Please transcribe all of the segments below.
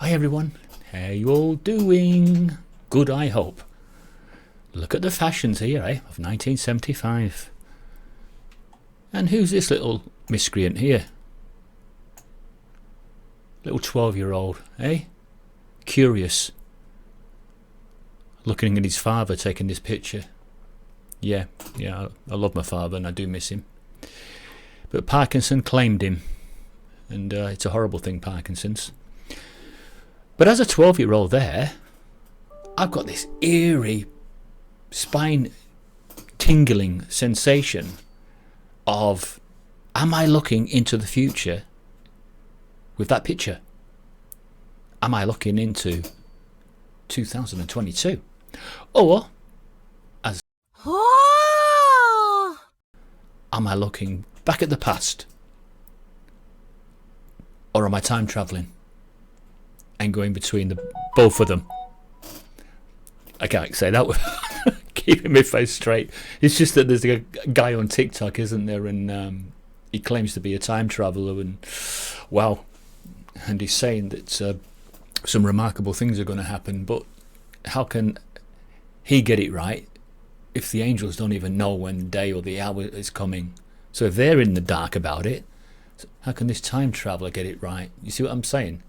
Hi everyone, how you all doing? Good, I hope. Look at the fashions here, of 1975. And who's this little miscreant here? Little 12-year-old, Curious. Looking at his father taking this picture. Yeah, I love my father and I do miss him. But Parkinson claimed him. And it's a horrible thing, Parkinson's. But as a 12-year-old there, I've got this eerie, spine-tingling sensation of, am I looking into the future with that picture? Am I looking into 2022? Or, am I looking back at the past? Or am I time travelling and going between both of them? I can't say that with keeping my face straight. It's just that there's a guy on TikTok, isn't there, and he claims to be a time traveller, and wow, and he's saying that some remarkable things are going to happen, but how can he get it right if the angels don't even know when the day or the hour is coming? So if they're in the dark about it, how can this time traveller get it right? You see what I'm saying?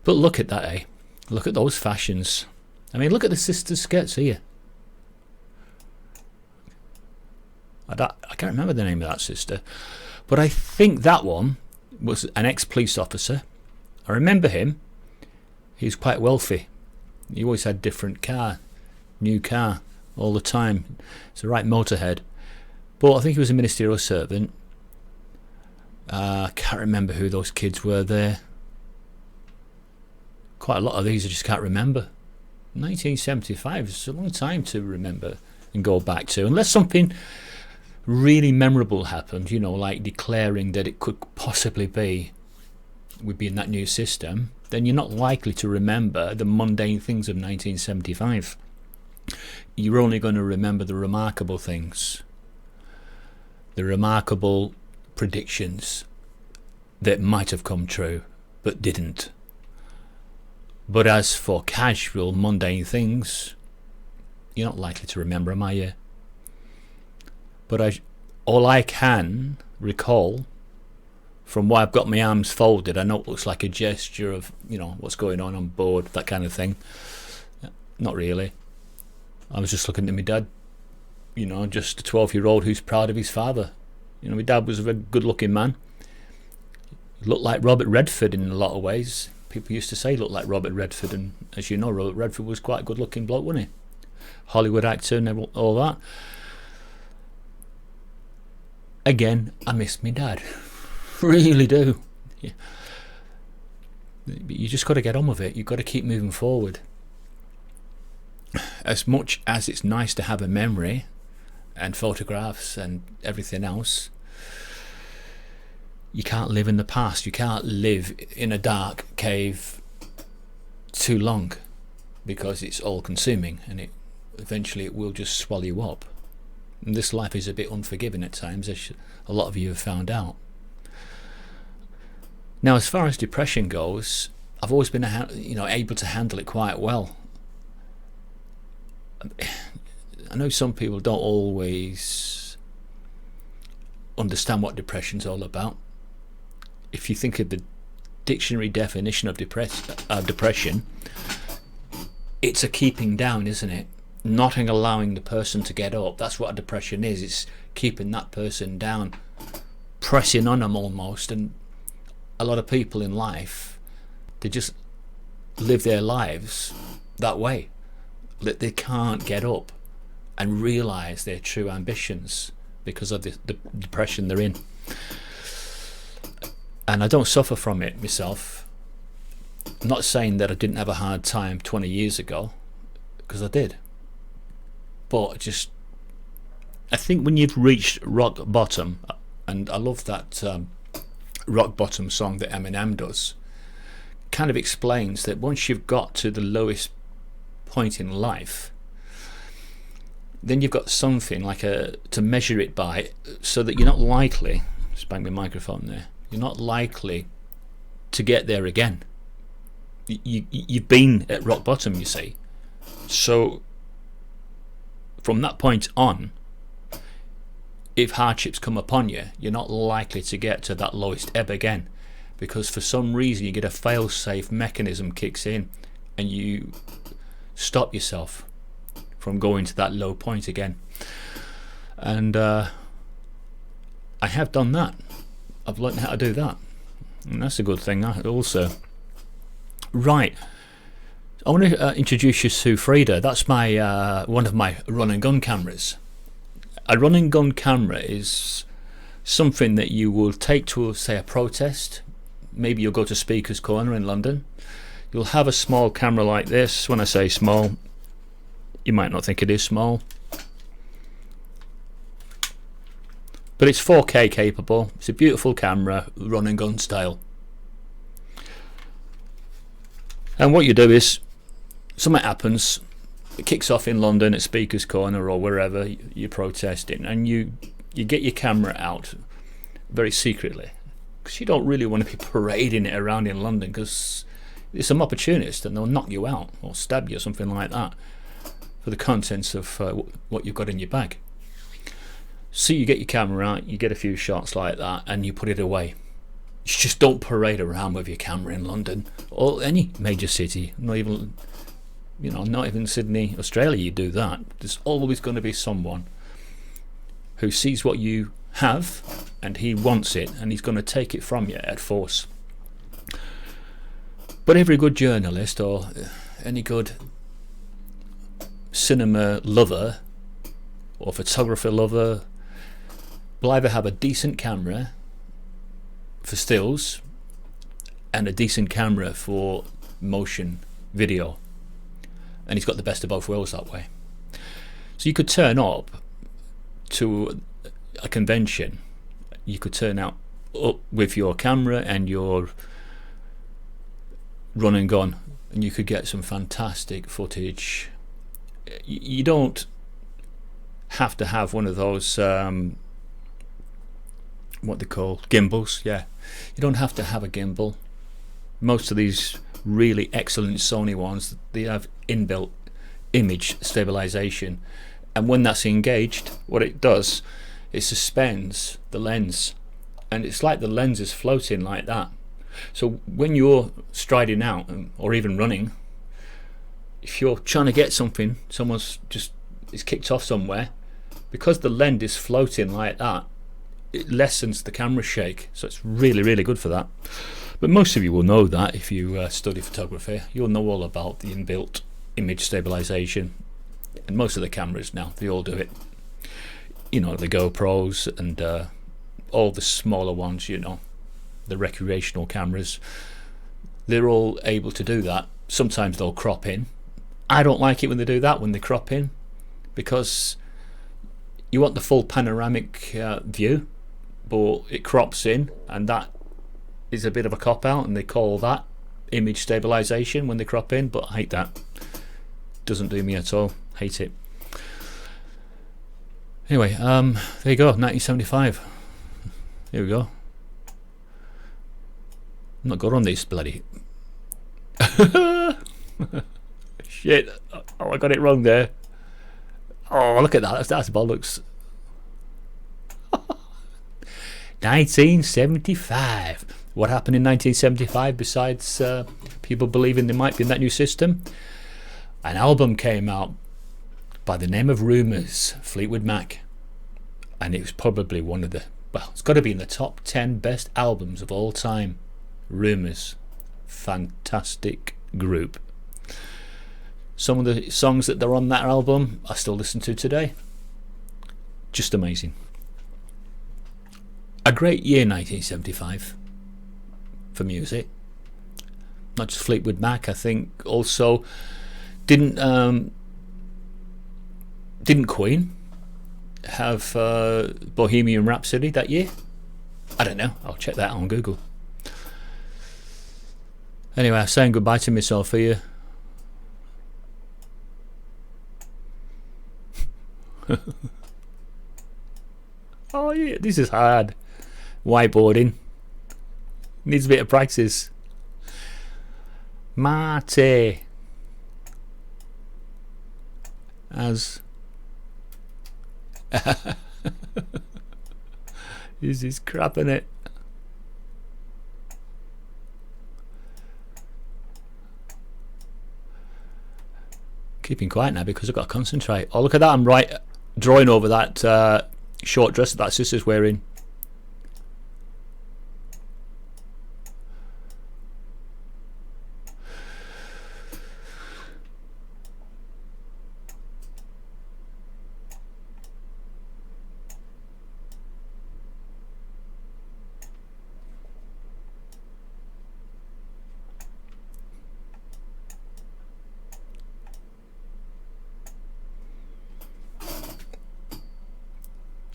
But look at that, Look at those fashions. I mean, look at the sisters' skirts here. I can't remember the name of that sister, but I think that one was an ex-police officer. I remember him. He was quite wealthy. He always had different car, new car, all the time. It's a right motorhead. But I think he was a ministerial servant. I can't remember who those kids were there. Quite a lot of these I just can't remember. 1975 is a long time to remember and go back to, unless something really memorable happened, like declaring that it could possibly be we'd be in that new system. Then you're not likely to remember the mundane things of 1975. You're only going to remember the remarkable things, the remarkable predictions that might have come true but didn't. But as for casual, mundane things, you're not likely to remember them, are you? But all I can recall, from why I've got my arms folded, I know it looks like a gesture of, what's going on board, that kind of thing. Not really. I was just looking at my dad, just a 12-year-old who's proud of his father. My dad was a very good-looking man. He looked like Robert Redford in a lot of ways. People used to say he looked like Robert Redford, and as you know, Robert Redford was quite a good-looking bloke, wasn't he? Hollywood actor and all that. Again, I miss my dad. Really do. Yeah. You just got to get on with it. You've got to keep moving forward. As much as it's nice to have a memory and photographs and everything else, you can't live in the past. You can't live in a dark cave too long, because it's all consuming, and eventually it will just swallow you up. And this life is a bit unforgiving at times, as a lot of you have found out. Now, as far as depression goes, I've always been able to handle it quite well. I know some people don't always understand what depression's all about. If you think of the dictionary definition of depression, it's a keeping down, isn't it? Not allowing the person to get up. That's what a depression is. It's keeping that person down, pressing on them almost. And a lot of people in life, they just live their lives that way, that they can't get up and realise their true ambitions because of the depression they're in. And I don't suffer from it myself. I'm not saying that I didn't have a hard time 20 years ago, because I did. But I think when you've reached rock bottom, and I love that rock bottom song that Eminem does, kind of explains that once you've got to the lowest point in life, then you've got something like to measure it by, so that you're not likely, just bang my microphone there, you're not likely to get there again. you've been at rock bottom, you see. So from that point on, if hardships come upon you, you're not likely to get to that lowest ebb again, because for some reason you get a fail-safe mechanism kicks in and you stop yourself from going to that low point again. And I have done that. I've learned how to do that, and that's a good thing also. Right, I want to introduce you to Frida. That's my one of my run and gun cameras. A run and gun camera is something that you will take to, say, a protest. Maybe you'll go to Speaker's Corner in London. You'll have a small camera like this. When I say small, you might not think it is small, but it's 4K capable. It's a beautiful camera, run and gun style. And what you do is, something happens, it kicks off in London at Speaker's Corner or wherever you're protesting, and you get your camera out very secretly, because you don't really want to be parading it around in London, because there's some opportunists and they'll knock you out or stab you or something like that for the contents of what you've got in your bag. So you get your camera out, you get a few shots like that, and you put it away. You just don't parade around with your camera in London or any major city, not even Sydney, Australia. You do that, there's always going to be someone who sees what you have and he wants it, and he's going to take it from you at force. But every good journalist or any good cinema lover or photographer lover will either have a decent camera for stills and a decent camera for motion video, and he's got the best of both worlds that way. So you could turn up to a convention, you could turn up with your camera and your run and gun, and you could get some fantastic footage. You don't have to have one of those what they call gimbals. Yeah, you don't have to have a gimbal. Most of these really excellent Sony ones, they have inbuilt image stabilization, and when that's engaged, what it does, it suspends the lens, and it's like the lens is floating like that. So when you're striding out or even running, if you're trying to get something, someone's just is kicked off somewhere, because the lens is floating like that, it lessens the camera shake. So it's really, really good for that. But most of you will know that if you study photography. You'll know all about the inbuilt image stabilization, and most of the cameras now, they all do it. You know, the GoPros and all the smaller ones, you know, the recreational cameras, they're all able to do that. Sometimes they'll crop in. I don't like it when they do that, when they crop in, because you want the full panoramic view, but it crops in, and that is a bit of a cop out, and they call that image stabilization when they crop in. But I hate that. Doesn't do me at all. Hate it. Anyway, there you go, 1975. Here we go. I'm not good on these bloody shit. Oh, I got it wrong there. Oh, look at that. That's bollocks. 1975. What happened in 1975 besides people believing they might be in that new system? An album came out by the name of Rumours, Fleetwood Mac, and it was probably one of the, well, it's got to be in the top 10 best albums of all time. Rumours, fantastic group. Some of the songs that are on that album I still listen to today. Just amazing. A great year, 1975, for music. Not just Fleetwood Mac, I think also didn't Queen have Bohemian Rhapsody that year? I don't know, I'll check that on Google. Anyway, I'm saying goodbye to myself here. Oh yeah, this is hard. Whiteboarding needs a bit of practice. Marty. As is this crap in it? Keeping quiet now because I've got to concentrate. Oh, look at that! I'm drawing over that short dress that sister's wearing.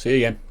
See you again.